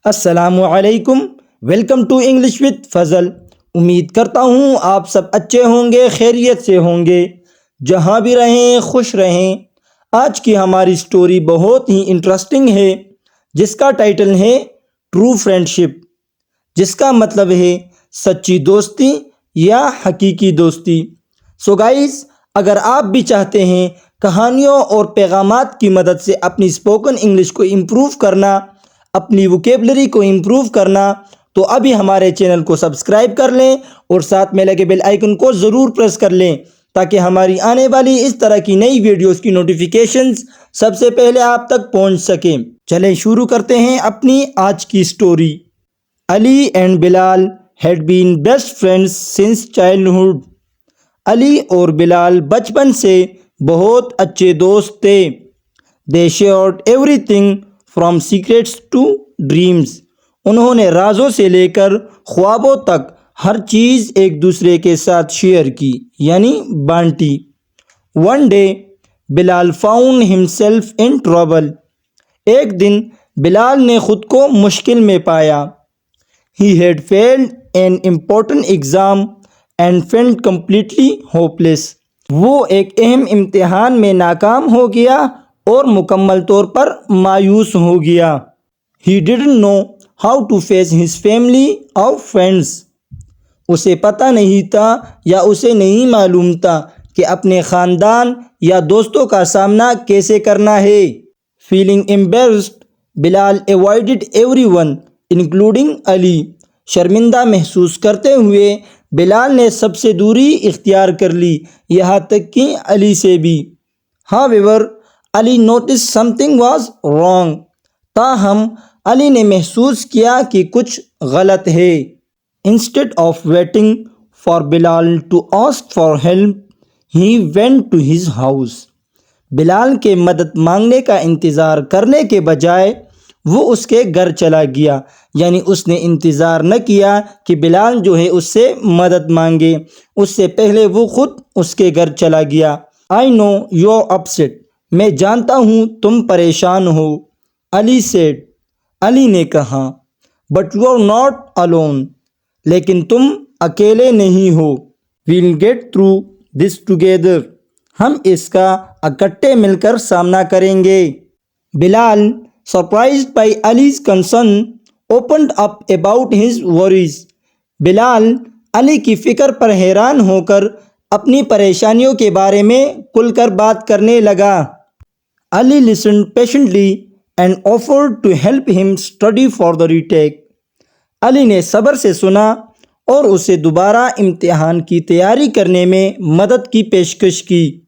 السلام علیکم، welcome to English with فضل۔ امید کرتا ہوں آپ سب اچھے ہوں گے، خیریت سے ہوں گے، جہاں بھی رہیں خوش رہیں۔ آج کی ہماری سٹوری بہت ہی انٹرسٹنگ ہے، جس کا ٹائٹل ہے ٹرو فرینڈشپ، جس کا مطلب ہے سچی دوستی یا حقیقی دوستی۔ سو گائز، اگر آپ بھی چاہتے ہیں کہانیوں اور پیغامات کی مدد سے اپنی اسپوکن انگلش کو امپروو کرنا، اپنی ووکیبلری کو امپروو کرنا، تو ابھی ہمارے چینل کو سبسکرائب کر لیں اور ساتھ میں لگے بیل آئیکن کو ضرور پریس کر لیں تاکہ ہماری آنے والی اس طرح کی نئی ویڈیوز کی نوٹیفیکیشنز سب سے پہلے آپ تک پہنچ سکیں۔ چلیں شروع کرتے ہیں اپنی آج کی story. Ali and Bilal had been best friends since childhood. Ali اور بلال بچپن سے بہت اچھے دوست تھے۔ They shared everything from secrets to dreams. انہوں نے رازوں سے لے کر خوابوں تک ہر چیز ایک دوسرے کے ساتھ شیئر کی، یعنی بانٹی۔ One day Bilal found himself in trouble. ایک دن بلال نے خود کو مشکل میں پایا۔ He had failed an important exam and felt completely hopeless. وہ ایک اہم امتحان میں ناکام ہو گیا اور مکمل طور پر مایوس ہو گیا۔ He didn't know how to face his family or friends۔ اسے پتہ نہیں تھا یا اسے نہیں معلوم تھا کہ اپنے خاندان یا دوستوں کا سامنا کیسے کرنا ہے۔ Feeling embarrassed، بلال avoided everyone including علی۔ شرمندہ محسوس کرتے ہوئے بلال نے سب سے دوری اختیار کر لی، یہاں تک کہ علی سے بھی۔ However، Ali noticed something was wrong۔ تاہم علی نے محسوس کیا کہ کچھ غلط ہے۔ Instead of waiting for Bilal to ask for help، he went to his house۔ بلال کے مدد مانگنے کا انتظار کرنے کے بجائے وہ اس کے گھر چلا گیا، یعنی اس نے انتظار نہ کیا کہ بلال جو ہے اس سے مدد مانگے، اس سے پہلے وہ خود اس کے گھر چلا گیا۔ I know you're upset۔ میں جانتا ہوں تم پریشان ہو۔ علی said۔ علی نے کہا۔ But you're not alone۔ لیکن تم اکیلے نہیں ہو۔ We'll get through this together۔ ہم اس کا اکٹھے مل کر سامنا کریں گے۔ بلال، surprised by Ali's concern، opened up about his worries۔ بلال علی کی فکر پر حیران ہو کر اپنی پریشانیوں کے بارے میں کھل کر بات کرنے لگا۔ علی listened patiently and offered to help him study for the retake۔ علی نے صبر سے سنا اور اسے دوبارہ امتحان کی تیاری کرنے میں مدد کی پیشکش کی۔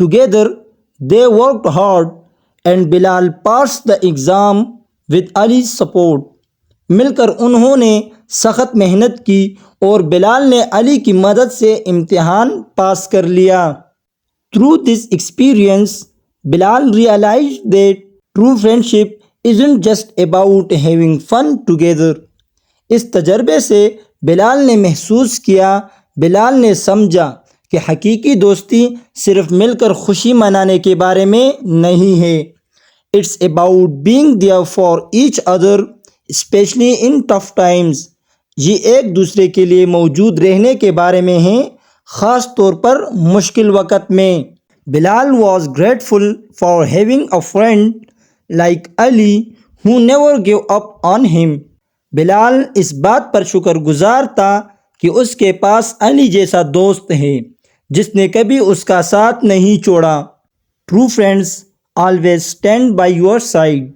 Together they worked hard and Bilal passed the exam with Ali's support۔ مل کر انہوں نے سخت محنت کی اور بلال نے علی کی مدد سے امتحان پاس کر لیا۔ Through this experience، Bilal realized that true friendship isn't just about having fun together۔ اس تجربے سے بلال نے محسوس کیا، بلال نے سمجھا کہ حقیقی دوستی صرف مل کر خوشی منانے کے بارے میں نہیں ہے۔ It's about being there for each other، especially in tough times۔ یہ ایک دوسرے کے لیے موجود رہنے کے بارے میں ہے، خاص طور پر مشکل وقت میں۔ بلال was grateful for having a friend like Ali who never gave up on him۔ بلال اس بات پر شکر گزار تھا کہ اس کے پاس علی جیسا دوست ہے جس نے کبھی اس کا ساتھ نہیں چھوڑا۔ True friends always stand by your side۔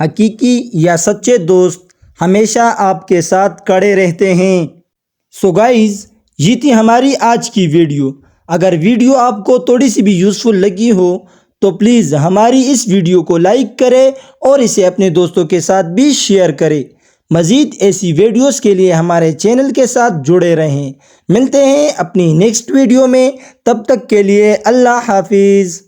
حقیقی یا سچے دوست ہمیشہ آپ کے ساتھ کھڑے رہتے ہیں۔ سو گائز، یہ تھی ہماری آج کی ویڈیو۔ اگر ویڈیو آپ کو تھوڑی سی بھی یوزفل لگی ہو تو پلیز ہماری اس ویڈیو کو لائک کریں اور اسے اپنے دوستوں کے ساتھ بھی شیئر کریں۔ مزید ایسی ویڈیوز کے لیے ہمارے چینل کے ساتھ جڑے رہیں۔ ملتے ہیں اپنی نیکسٹ ویڈیو میں، تب تک کے لیے اللہ حافظ۔